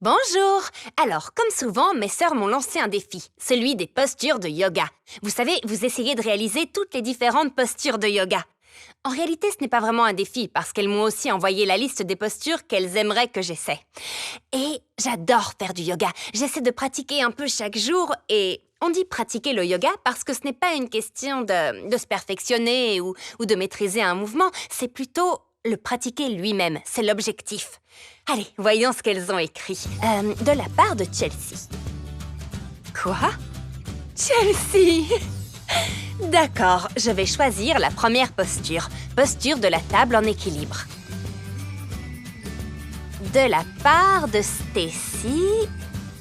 Bonjour! Alors, comme souvent, mes sœurs m'ont lancé un défi, celui des postures de yoga. Vous savez, vous essayez de réaliser toutes les différentes postures de yoga. En réalité, ce n'est pas vraiment un défi, parce qu'elles m'ont aussi envoyé la liste des postures qu'elles aimeraient que j'essaie. Et j'adore faire du yoga. J'essaie de pratiquer un peu chaque jour, et on dit pratiquer le yoga parce que ce n'est pas une question de se perfectionner ou de maîtriser un mouvement, c'est plutôt le pratiquer lui-même, c'est l'objectif. Allez, voyons ce qu'elles ont écrit. De la part de Chelsea. Quoi? Chelsea! D'accord, je vais choisir la première posture. Posture de la table en équilibre. De la part de Stacy,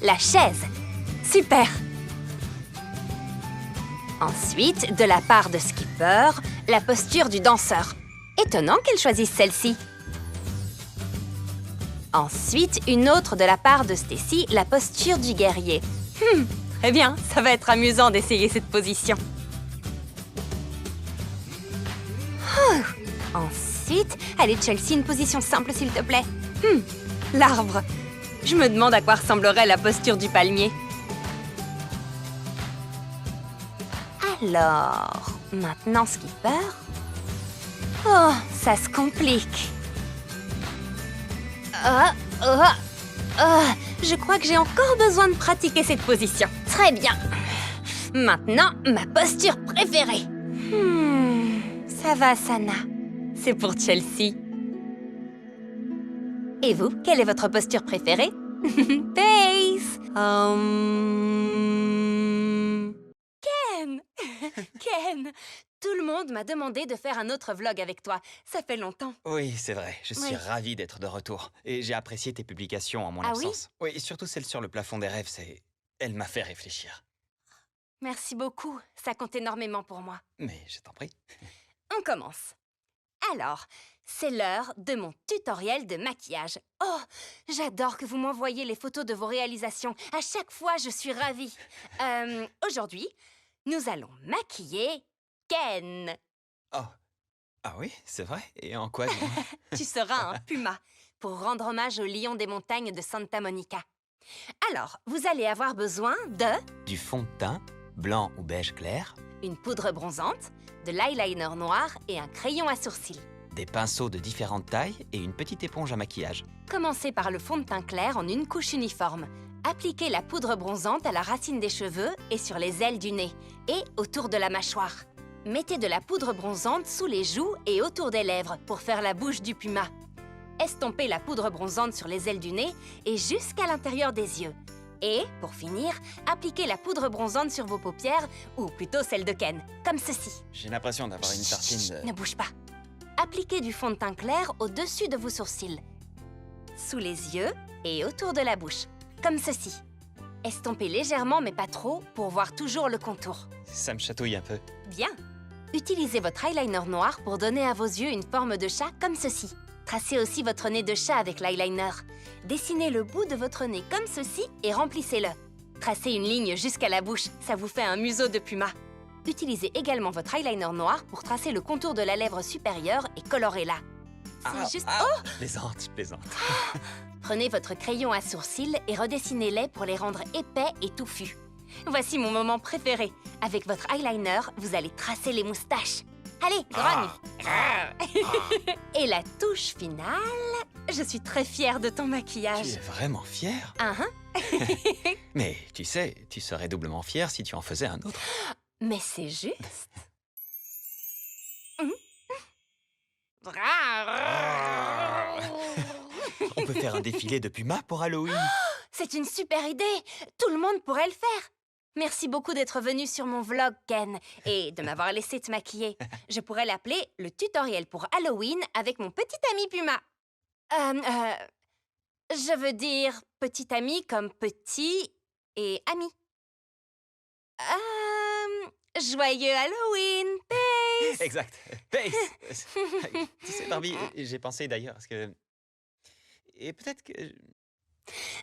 la chaise. Super! Ensuite, de la part de Skipper, la posture du danseur. Étonnant qu'elle choisisse celle-ci. Ensuite, une autre de la part de Stacy, la posture du guerrier. Très bien, ça va être amusant d'essayer cette position. Ensuite, allez Chelsea, une position simple s'il te plaît. L'arbre. Je me demande à quoi ressemblerait la posture du palmier. Alors, maintenant Skipper. Oh, ça se complique. Je crois que j'ai encore besoin de pratiquer cette position. Très bien. Maintenant, ma posture préférée. Savasana. C'est pour Chelsea. Et vous, quelle est votre posture préférée? Pace. Ken. Ken, tout le monde m'a demandé de faire un autre vlog avec toi. Ça fait longtemps. Oui, c'est vrai. Je suis Oui. ravi d'être de retour. Et j'ai apprécié tes publications en mon Ah oui? absence. Oui, et surtout celle sur le plafond des rêves, Elle m'a fait réfléchir. Merci beaucoup. Ça compte énormément pour moi. Mais je t'en prie. On commence. Alors, c'est l'heure de mon tutoriel de maquillage. Oh, j'adore que vous m'envoyiez les photos de vos réalisations. À chaque fois, je suis ravie. Aujourd'hui, nous allons maquiller Ken. Oh. Ah oui, c'est vrai? Et en quoi, dis-moi? Tu seras un puma pour rendre hommage au lion des montagnes de Santa Monica. Alors, vous allez avoir besoin de Du fond de teint, blanc ou beige clair, une poudre bronzante, de l'eyeliner noir et un crayon à sourcils. des pinceaux de différentes tailles et une petite éponge à maquillage. Commencez par le fond de teint clair en une couche uniforme. Appliquez la poudre bronzante à la racine des cheveux et sur les ailes du nez, et autour de la mâchoire. Mettez de la poudre bronzante sous les joues et autour des lèvres pour faire la bouche du puma. Estompez la poudre bronzante sur les ailes du nez et jusqu'à l'intérieur des yeux. Et, pour finir, appliquez la poudre bronzante sur vos paupières, ou plutôt celle de Ken, comme ceci. J'ai l'impression d'avoir une tartine de... Ne bouge pas. Appliquez du fond de teint clair au-dessus de vos sourcils, sous les yeux et autour de la bouche, comme ceci. Estompez légèrement, mais pas trop, pour voir toujours le contour. Ça me chatouille un peu. Bien. Utilisez votre eyeliner noir pour donner à vos yeux une forme de chat, comme ceci. Tracez aussi votre nez de chat avec l'eyeliner. Dessinez le bout de votre nez comme ceci et remplissez-le. Tracez une ligne jusqu'à la bouche, ça vous fait un museau de puma. Utilisez également votre eyeliner noir pour tracer le contour de la lèvre supérieure et colorez-la. C'est juste... Oh! Je plaisante. Prenez votre crayon à sourcils et redessinez-les pour les rendre épais et touffus. Voici mon moment préféré. Avec votre eyeliner, vous allez tracer les moustaches. Allez, grogne! Et la touche finale... Je suis très fière de ton Tu maquillage. es vraiment fière? Mais tu sais, tu serais doublement fière si tu en faisais un autre. Mais c'est juste. On peut faire un défilé de pumas pour Halloween. C'est une super idée. Tout le monde pourrait le faire. Merci beaucoup d'être venu sur mon vlog, Ken, et de m'avoir laissé te maquiller. Je pourrais l'appeler le tutoriel pour Halloween avec mon petit ami Puma. Je veux dire petit ami comme petit et ami. Joyeux Halloween, Pace! Exact. Pace. Tu sais, Barbie, j'ai pensé d'ailleurs parce que... Et peut-être que...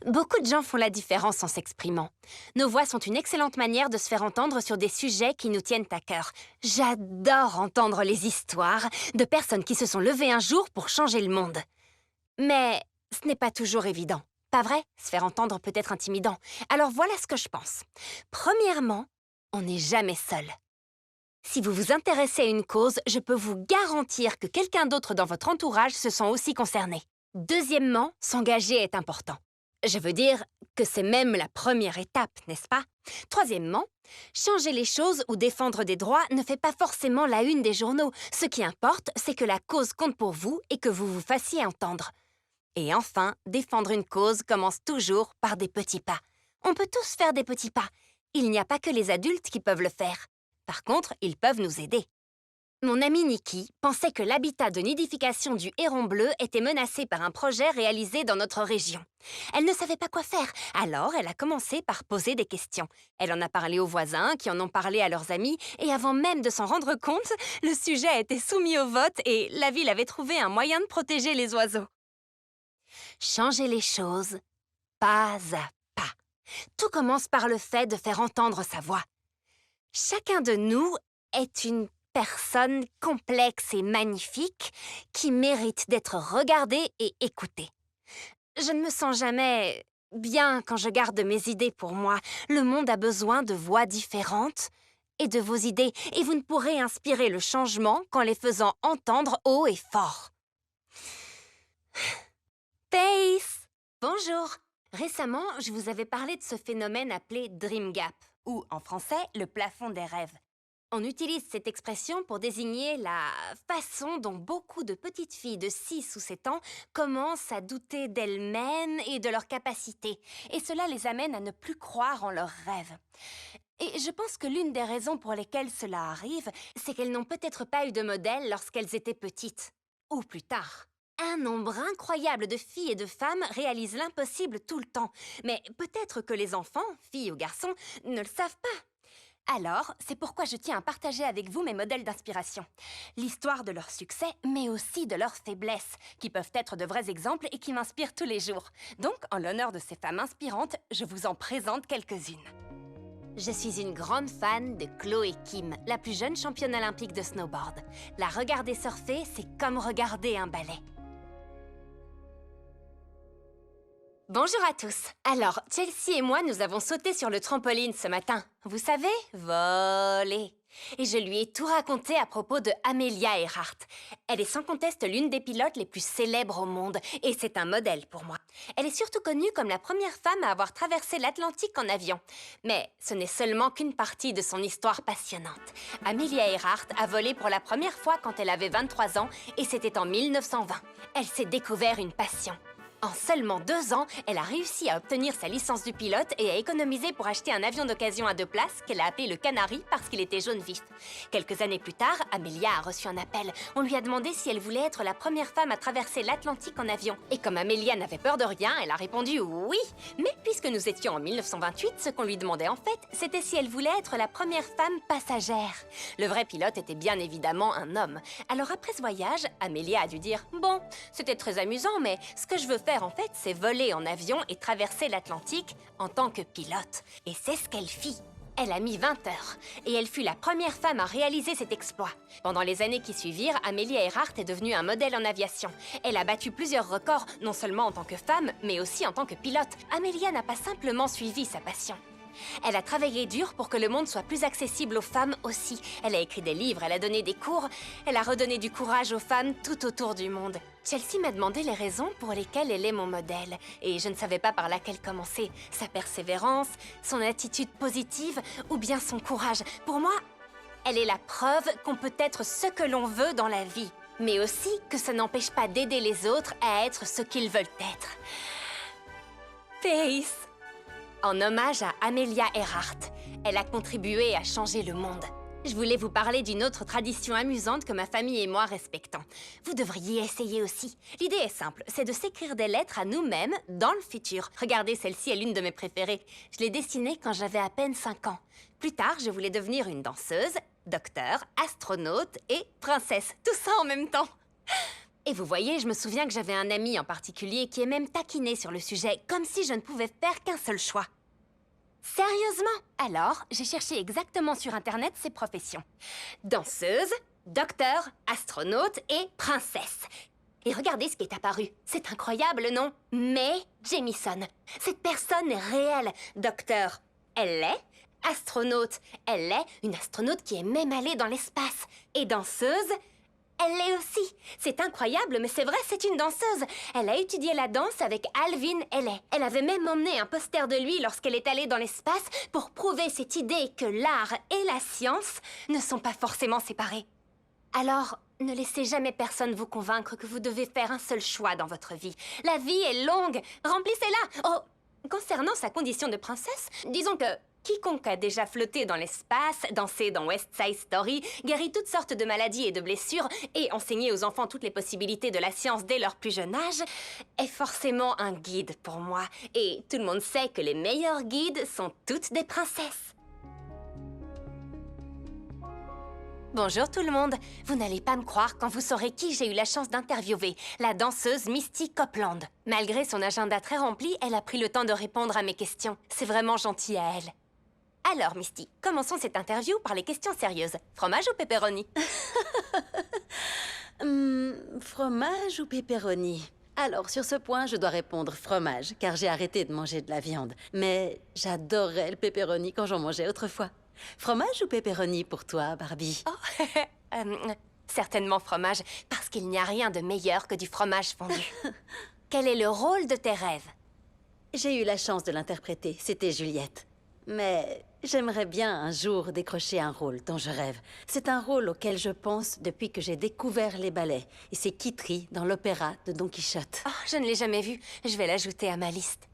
Beaucoup de gens font la différence en s'exprimant. Nos voix sont une excellente manière de se faire entendre sur des sujets qui nous tiennent à cœur. J'adore entendre les histoires de personnes qui se sont levées un jour pour changer le monde. Mais ce n'est pas toujours évident. pas vrai? Se faire entendre peut être intimidant. Alors voilà ce que je pense. Premièrement, on n'est jamais seul. Si vous vous intéressez à une cause, je peux vous garantir que quelqu'un d'autre dans votre entourage se sent aussi concerné. Deuxièmement, s'engager est important. Je veux dire que c'est même la première étape, n'est-ce pas? Troisièmement, changer les choses ou défendre des droits ne fait pas forcément la une des journaux. Ce qui importe, c'est que la cause compte pour vous et que vous vous fassiez entendre. Et enfin, défendre une cause commence toujours par des petits pas. On peut tous faire des petits pas. Il n'y a pas que les adultes qui peuvent le faire. Par contre, ils peuvent nous aider. Mon amie Nikki pensait que l'habitat de nidification du héron bleu était menacé par un projet réalisé dans notre région. Elle ne savait pas quoi faire, alors elle a commencé par poser des questions. Elle en a parlé aux voisins, qui en ont parlé à leurs amis, et avant même de s'en rendre compte, le sujet a été soumis au vote et la ville avait trouvé un moyen de protéger les oiseaux. Changer les choses, pas à pas. Tout commence par le fait de faire entendre sa voix. Chacun de nous est une personne complexe et magnifique qui mérite d'être regardée et écoutée. Je ne me sens jamais bien quand je garde mes idées pour moi. Le monde a besoin de voix différentes et de vos idées, et vous ne pourrez inspirer le changement qu'en les faisant entendre haut et fort. Pace! Bonjour! Récemment, je vous avais parlé de ce phénomène appelé Dream Gap, ou en français, le plafond des rêves. On utilise cette expression pour désigner la façon dont beaucoup de petites filles de 6 ou 7 ans commencent à douter d'elles-mêmes et de leurs capacités, et cela les amène à ne plus croire en leurs rêves. Et je pense que l'une des raisons pour lesquelles cela arrive, c'est qu'elles n'ont peut-être pas eu de modèle lorsqu'elles étaient petites, ou plus tard. Un nombre incroyable de filles et de femmes réalisent l'impossible tout le temps, mais peut-être que les enfants, filles ou garçons, ne le savent pas. Alors, c'est pourquoi je tiens à partager avec vous mes modèles d'inspiration. L'histoire de leur succès, mais aussi de leurs faiblesses, qui peuvent être de vrais exemples et qui m'inspirent tous les jours. Donc, en l'honneur de ces femmes inspirantes, je vous en présente quelques-unes. Je suis une grande fan de Chloé Kim, la plus jeune championne olympique de snowboard. La regarder surfer, c'est comme regarder un ballet. Bonjour à tous. Alors, Chelsea et moi, nous avons sauté sur le trampoline ce matin. Vous savez, voler. Et je lui ai tout raconté à propos de Amelia Earhart. Elle est sans conteste l'une des pilotes les plus célèbres au monde, et c'est un modèle pour moi. Elle est surtout connue comme la première femme à avoir traversé l'Atlantique en avion. Mais ce n'est seulement qu'une partie de son histoire passionnante. Amelia Earhart a volé pour la première fois quand elle avait 23 ans, et c'était en 1920. Elle s'est découvert une passion. En seulement 2 ans, elle a réussi à obtenir sa licence de pilote et a économisé pour acheter un avion d'occasion à 2 places qu'elle a appelé le Canary parce qu'il était jaune vif. Quelques années plus tard, Amelia a reçu un appel. On lui a demandé si elle voulait être la première femme à traverser l'Atlantique en avion. Et comme Amelia n'avait peur de rien, elle a répondu oui. Mais puisque nous étions en 1928, ce qu'on lui demandait en fait, c'était si elle voulait être la première femme passagère. Le vrai pilote était bien évidemment un homme. Alors après ce voyage, Amelia a dû dire « Bon, c'était très amusant, mais ce que je veux faire en fait, c'est voler en avion et traverser l'Atlantique en tant que pilote. » Et c'est ce qu'elle fit. Elle a mis 20 heures, et elle fut la première femme à réaliser cet exploit. Pendant les années qui suivirent, Amelia Earhart est devenue un modèle en aviation. Elle a battu plusieurs records, non seulement en tant que femme, mais aussi en tant que pilote. Amelia n'a pas simplement suivi sa passion. Elle a travaillé dur pour que le monde soit plus accessible aux femmes aussi. Elle a écrit des livres, elle a donné des cours, elle a redonné du courage aux femmes tout autour du monde. Chelsea m'a demandé les raisons pour lesquelles elle est mon modèle, et je ne savais pas par laquelle commencer. Sa persévérance, son attitude positive, ou bien son courage. Pour moi, elle est la preuve qu'on peut être ce que l'on veut dans la vie, mais aussi que ça n'empêche pas d'aider les autres à être ce qu'ils veulent être. Pace! En hommage à Amelia Earhart, elle a contribué à changer le monde. Je voulais vous parler d'une autre tradition amusante que ma famille et moi respectons. Vous devriez essayer aussi. L'idée est simple, c'est de s'écrire des lettres à nous-mêmes dans le futur. Regardez, celle-ci est l'une de mes préférées. Je l'ai dessinée quand j'avais à peine 5 ans. Plus tard, je voulais devenir une danseuse, docteur, astronaute et princesse. Tout ça en même temps. Et vous voyez, je me souviens que j'avais un ami en particulier qui est même taquiné sur le sujet, comme si je ne pouvais faire qu'un seul choix. Sérieusement? Alors, j'ai cherché exactement sur Internet ces professions. Danseuse, docteur, astronaute et princesse. Et regardez ce qui est apparu. C'est incroyable, non? Mae Jemison. Cette personne est réelle. Docteur, elle l'est. Astronaute, elle l'est. Une astronaute qui est même allée dans l'espace. Et danseuse, elle l'est aussi. C'est incroyable, mais c'est vrai, c'est une danseuse. Elle a étudié la danse avec Alvin Ailey. Elle avait même emmené un poster de lui lorsqu'elle est allée dans l'espace pour prouver cette idée que l'art et la science ne sont pas forcément séparés. Alors, ne laissez jamais personne vous convaincre que vous devez faire un seul choix dans votre vie. La vie est longue, remplissez-la. Oh, concernant sa condition de princesse, disons que quiconque a déjà flotté dans l'espace, dansé dans West Side Story, guéri toutes sortes de maladies et de blessures et enseigné aux enfants toutes les possibilités de la science dès leur plus jeune âge, est forcément un guide pour moi. Et tout le monde sait que les meilleurs guides sont toutes des princesses. Bonjour tout le monde. Vous n'allez pas me croire quand vous saurez qui j'ai eu la chance d'interviewer, la danseuse Misty Copeland. Malgré son agenda très rempli, elle a pris le temps de répondre à mes questions. C'est vraiment gentil à elle. Alors Misty, commençons cette interview par les questions sérieuses. Fromage ou pepperoni? Fromage ou pepperoni? Alors, sur ce point, je dois répondre fromage, car j'ai arrêté de manger de la viande. Mais j'adorais le pepperoni quand j'en mangeais autrefois. Fromage ou pepperoni pour toi, Barbie? Oh, certainement fromage, parce qu'il n'y a rien de meilleur que du fromage fondu. Quel est le rôle de tes rêves? J'ai eu la chance de l'interpréter, c'était Juliette. Mais j'aimerais bien un jour décrocher un rôle dont je rêve. C'est un rôle auquel je pense depuis que j'ai découvert les ballets. Et c'est Kitri dans l'opéra de Don Quichotte. Oh, je ne l'ai jamais vu. Je vais l'ajouter à ma liste.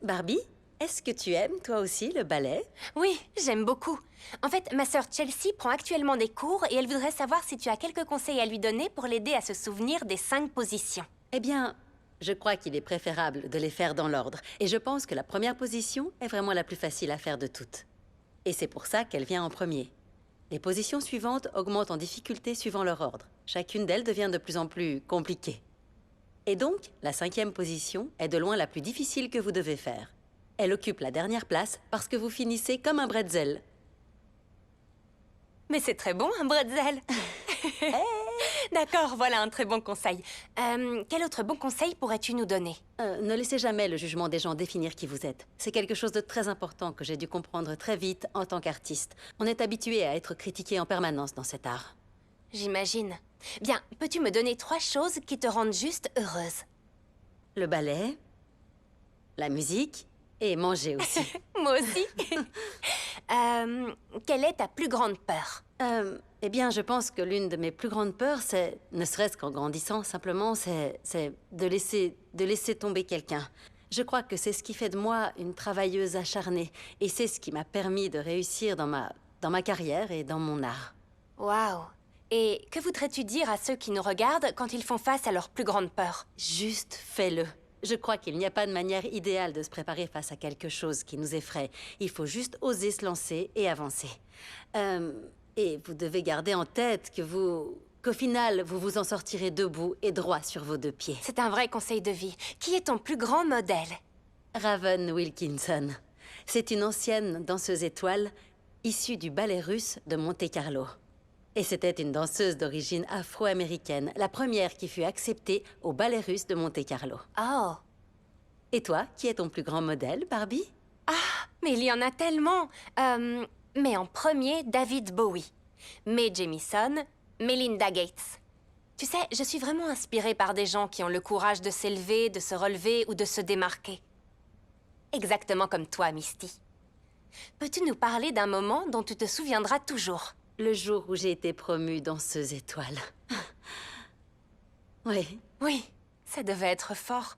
Barbie, est-ce que tu aimes, toi aussi, le ballet? Oui, j'aime beaucoup. En fait, ma sœur Chelsea prend actuellement des cours et elle voudrait savoir si tu as quelques conseils à lui donner pour l'aider à se souvenir des 5 positions. Eh bien, je crois qu'il est préférable de les faire dans l'ordre. Et je pense que la première position est vraiment la plus facile à faire de toutes. Et c'est pour ça qu'elle vient en premier. Les positions suivantes augmentent en difficulté suivant leur ordre. Chacune d'elles devient de plus en plus compliquée. Et donc, la 5e position est de loin la plus difficile que vous devez faire. Elle occupe la dernière place parce que vous finissez comme un bretzel. Mais c'est très bon, un bretzel. D'accord, voilà un très bon conseil. Quel autre bon conseil pourrais-tu nous donner? Ne laissez jamais le jugement des gens définir qui vous êtes. C'est quelque chose de très important que j'ai dû comprendre très vite en tant qu'artiste. On est habitué à être critiqué en permanence dans cet art. J'imagine. Bien, peux-tu me donner 3 choses qui te rendent juste heureuse? Le ballet, la musique et manger aussi. Moi aussi. Quelle est ta plus grande peur? Eh bien, je pense que l'une de mes plus grandes peurs, c'est, ne serait-ce qu'en grandissant, simplement, c'est de laisser tomber quelqu'un. Je crois que c'est ce qui fait de moi une travailleuse acharnée. Et c'est ce qui m'a permis de réussir dans ma carrière et dans mon art. Waouh! Et que voudrais-tu dire à ceux qui nous regardent quand ils font face à leur plus grande peur? Juste fais-le. Je crois qu'il n'y a pas de manière idéale de se préparer face à quelque chose qui nous effraie. Il faut juste oser se lancer et avancer. Et vous devez garder en tête qu'au final, vous vous en sortirez debout et droit sur vos 2 pieds. C'est un vrai conseil de vie. Qui est ton plus grand modèle? Raven Wilkinson. C'est une ancienne danseuse étoile issue du ballet russe de Monte-Carlo. Et c'était une danseuse d'origine afro-américaine, la première qui fut acceptée au ballet russe de Monte-Carlo. Oh! Et toi, qui est ton plus grand modèle, Barbie? Mais il y en a tellement! Mais en premier, David Bowie. Mae Jemison, Melinda Gates. Tu sais, je suis vraiment inspirée par des gens qui ont le courage de s'élever, de se relever ou de se démarquer. Exactement comme toi, Misty. Peux-tu nous parler d'un moment dont tu te souviendras toujours? Le jour où j'ai été promue danseuse étoile. Oui. Oui, ça devait être fort.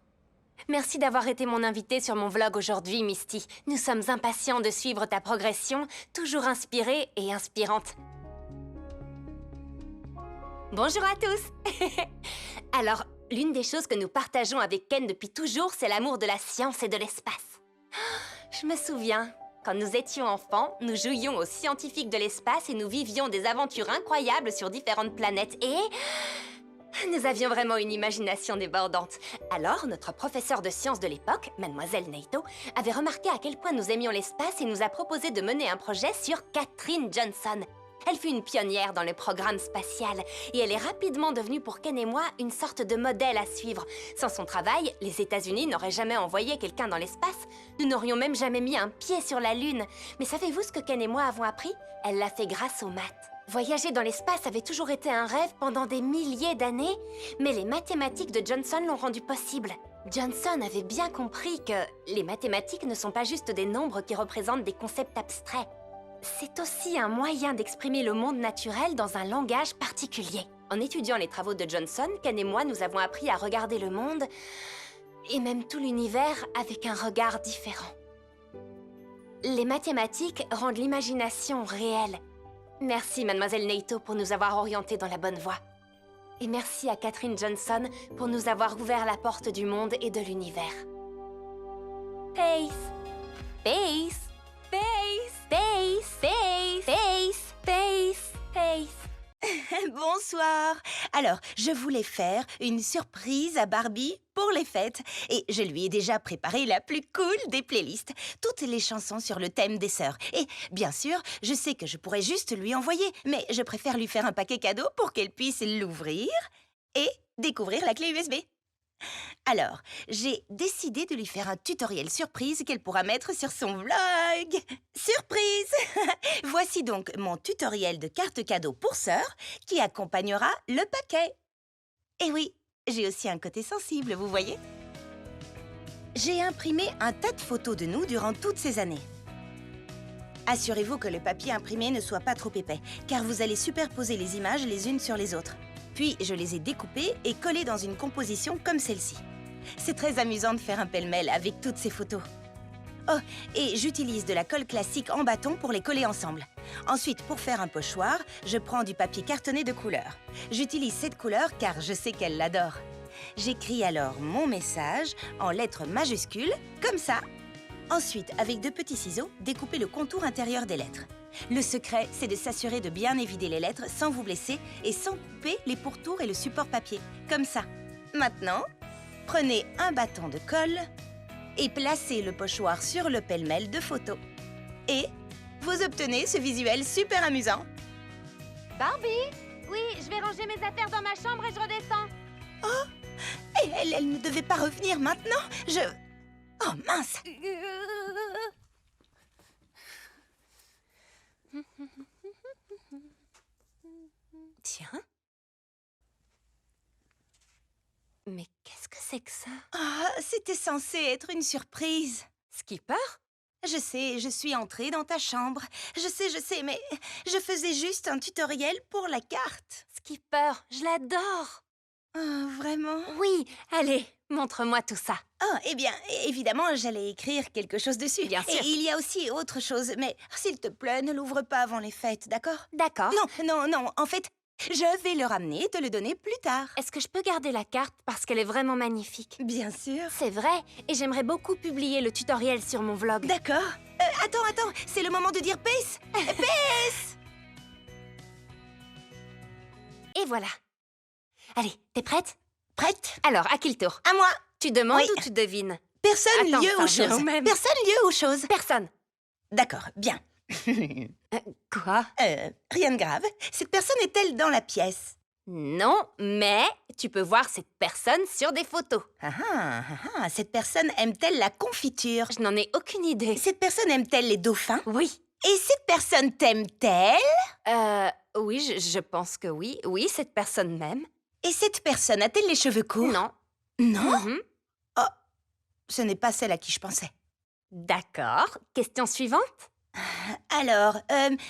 Merci d'avoir été mon invitée sur mon vlog aujourd'hui, Misty. Nous sommes impatients de suivre ta progression, toujours inspirée et inspirante. Bonjour à tous! Alors, l'une des choses que nous partageons avec Ken depuis toujours, c'est l'amour de la science et de l'espace. Je me souviens, quand nous étions enfants, nous jouions aux scientifiques de l'espace et nous vivions des aventures incroyables sur différentes planètes et... nous avions vraiment une imagination débordante. Alors, notre professeur de sciences de l'époque, Mademoiselle Naito, avait remarqué à quel point nous aimions l'espace et nous a proposé de mener un projet sur Catherine Johnson. Elle fut une pionnière dans le programme spatial et elle est rapidement devenue pour Ken et moi une sorte de modèle à suivre. Sans son travail, les États-Unis n'auraient jamais envoyé quelqu'un dans l'espace. Nous n'aurions même jamais mis un pied sur la Lune. Mais savez-vous ce que Ken et moi avons appris? Elle l'a fait grâce aux maths. Voyager dans l'espace avait toujours été un rêve pendant des milliers d'années, mais les mathématiques de Johnson l'ont rendu possible. Johnson avait bien compris que les mathématiques ne sont pas juste des nombres qui représentent des concepts abstraits. C'est aussi un moyen d'exprimer le monde naturel dans un langage particulier. En étudiant les travaux de Johnson, Ken et moi, nous avons appris à regarder le monde et même tout l'univers avec un regard différent. Les mathématiques rendent l'imagination réelle. Merci, Mademoiselle Naito, pour nous avoir orientés dans la bonne voie. Et merci à Catherine Johnson pour nous avoir ouvert la porte du monde et de l'univers. Space! Space! Space! Space! Space! Space! Space! Space! Bonsoir. Alors, je voulais faire une surprise à Barbie pour les fêtes. Et je lui ai déjà préparé la plus cool des playlists. Toutes les chansons sur le thème des sœurs. Et bien sûr, je sais que je pourrais juste lui envoyer. Mais je préfère lui faire un paquet cadeau pour qu'elle puisse l'ouvrir et découvrir la clé USB. Alors, j'ai décidé de lui faire un tutoriel surprise qu'elle pourra mettre sur son vlog. Surprise! Voici donc mon tutoriel de carte cadeau pour sœur qui accompagnera le paquet. Et oui, j'ai aussi un côté sensible, vous voyez? J'ai imprimé un tas de photos de nous durant toutes ces années. Assurez-vous que le papier imprimé ne soit pas trop épais, car vous allez superposer les images les unes sur les autres. Puis, je les ai découpées et collées dans une composition comme celle-ci. C'est très amusant de faire un pêle-mêle avec toutes ces photos. Oh, et j'utilise de la colle classique en bâton pour les coller ensemble. Ensuite, pour faire un pochoir, je prends du papier cartonné de couleur. J'utilise cette couleur car je sais qu'elle l'adore. J'écris alors mon message en lettres majuscules, comme ça. Ensuite, avec de petits ciseaux, découpez le contour intérieur des lettres. Le secret, c'est de s'assurer de bien évider les lettres sans vous blesser et sans couper les pourtours et le support papier, comme ça. Maintenant, prenez un bâton de colle et placez le pochoir sur le pêle-mêle de photos. Et vous obtenez ce visuel super amusant. Barbie? Oui, je vais ranger mes affaires dans ma chambre et je redescends. Et elle ne devait pas revenir maintenant. Oh mince! Tiens. Mais qu'est-ce que c'est que ça? Ah, c'était censé être une surprise. Skipper? Je sais, je suis entrée dans ta chambre. Je sais, mais je faisais juste un tutoriel pour la carte. Skipper, je l'adore. Oh, vraiment? Oui, allez, montre-moi tout ça. Oh, eh bien, évidemment, j'allais écrire quelque chose dessus. Bien sûr. Et il y a aussi autre chose, mais s'il te plaît, ne l'ouvre pas avant les fêtes, d'accord? D'accord. Non, en fait, je vais le ramener et te le donner plus tard. Est-ce que je peux garder la carte parce qu'elle est vraiment magnifique? Bien sûr. C'est vrai, et j'aimerais beaucoup publier le tutoriel sur mon vlog. D'accord. Attends, c'est le moment de dire peace. Peace. Et voilà. Allez, t'es prête? Prête? Alors, à qui le tour? À moi. Tu demandes Oui. ou tu devines? Personne, Attends, lieu ça ou revient chose. au même. Personne, lieu ou chose. Personne. D'accord, bien. Quoi? Rien de grave. Cette personne est-elle dans la pièce? Non, mais tu peux voir cette personne sur des photos. Cette personne aime-t-elle la confiture? Je n'en ai aucune idée. Cette personne aime-t-elle les dauphins? Oui. Et cette personne t'aime-t-elle? Oui, je pense que oui. Oui, cette personne même. Et cette personne a-t-elle les cheveux courts? Non. Non? Mhm. Ce n'est pas celle à qui je pensais. D'accord. Question suivante? Alors,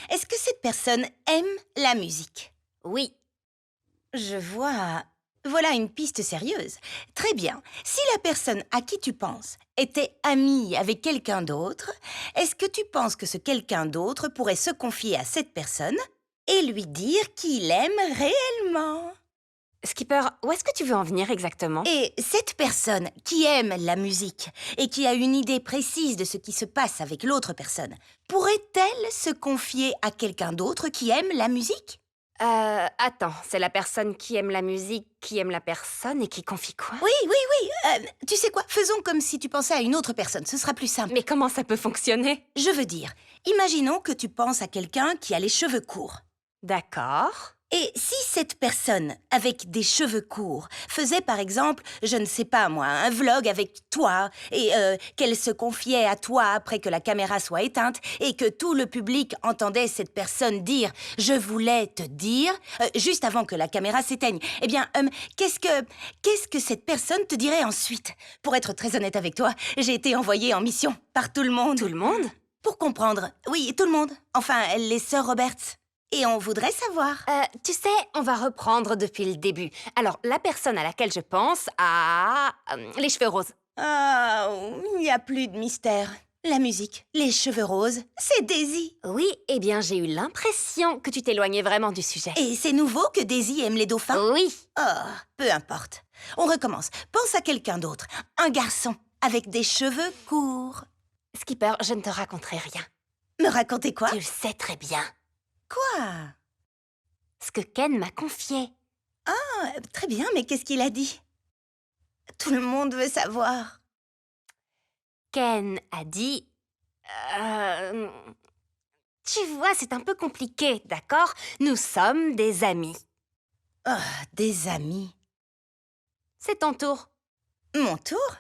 est-ce que cette personne aime la musique? Oui. Je vois. Voilà une piste sérieuse. Très bien. Si la personne à qui tu penses était amie avec quelqu'un d'autre, est-ce que tu penses que ce quelqu'un d'autre pourrait se confier à cette personne et lui dire qu'il l'aime réellement? Skipper, où est-ce que tu veux en venir exactement? Et cette personne qui aime la musique et qui a une idée précise de ce qui se passe avec l'autre personne, pourrait-elle se confier à quelqu'un d'autre qui aime la musique? Attends, c'est la personne qui aime la musique, qui aime la personne et qui confie quoi? Oui. Tu sais quoi? Faisons comme si tu pensais à une autre personne, ce sera plus simple. Mais comment ça peut fonctionner? Je veux dire, imaginons que tu penses à quelqu'un qui a les cheveux courts. D'accord. Et si cette personne, avec des cheveux courts, faisait par exemple, je ne sais pas moi, un vlog avec toi, et qu'elle se confiait à toi après que la caméra soit éteinte, et que tout le public entendait cette personne dire « Je voulais te dire juste avant que la caméra s'éteigne, eh bien, qu'est-ce que cette personne te dirait ensuite? Pour être très honnête avec toi, j'ai été envoyée en mission par tout le monde. Tout le monde? Pour comprendre, oui, tout le monde. Enfin, les sœurs Roberts. Et on voudrait savoir. Tu sais, on va reprendre depuis le début. Alors, la personne à laquelle je pense a... les cheveux roses. Ah, il n'y a plus de mystère. La musique, les cheveux roses, c'est Daisy. Oui, eh bien, j'ai eu l'impression que tu t'éloignais vraiment du sujet. Et c'est nouveau que Daisy aime les dauphins? Oui. Oh, peu importe. On recommence. Pense à quelqu'un d'autre. Un garçon avec des cheveux courts. Skipper, je ne te raconterai rien. Me raconter quoi? Tu le sais très bien. Quoi? Ce que Ken m'a confié. Très bien, mais qu'est-ce qu'il a dit? Tout le monde veut savoir. Ken a dit... Tu vois, c'est un peu compliqué, d'accord? Nous sommes des amis. Oh, des amis. C'est ton tour. Mon tour?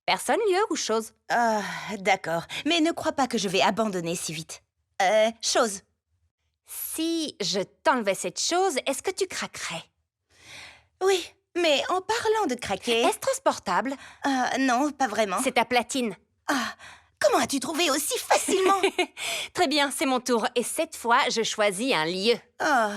Personne, lieu ou chose? Ah, d'accord. Mais ne crois pas que je vais abandonner si vite. Chose. Si je t'enlevais cette chose, est-ce que tu craquerais? Oui, mais en parlant de craquer... Est-ce transportable? Non, pas vraiment. C'est ta platine. Ah, comment as-tu trouvé aussi facilement? Très bien, c'est mon tour. Et cette fois, je choisis un lieu. Ah,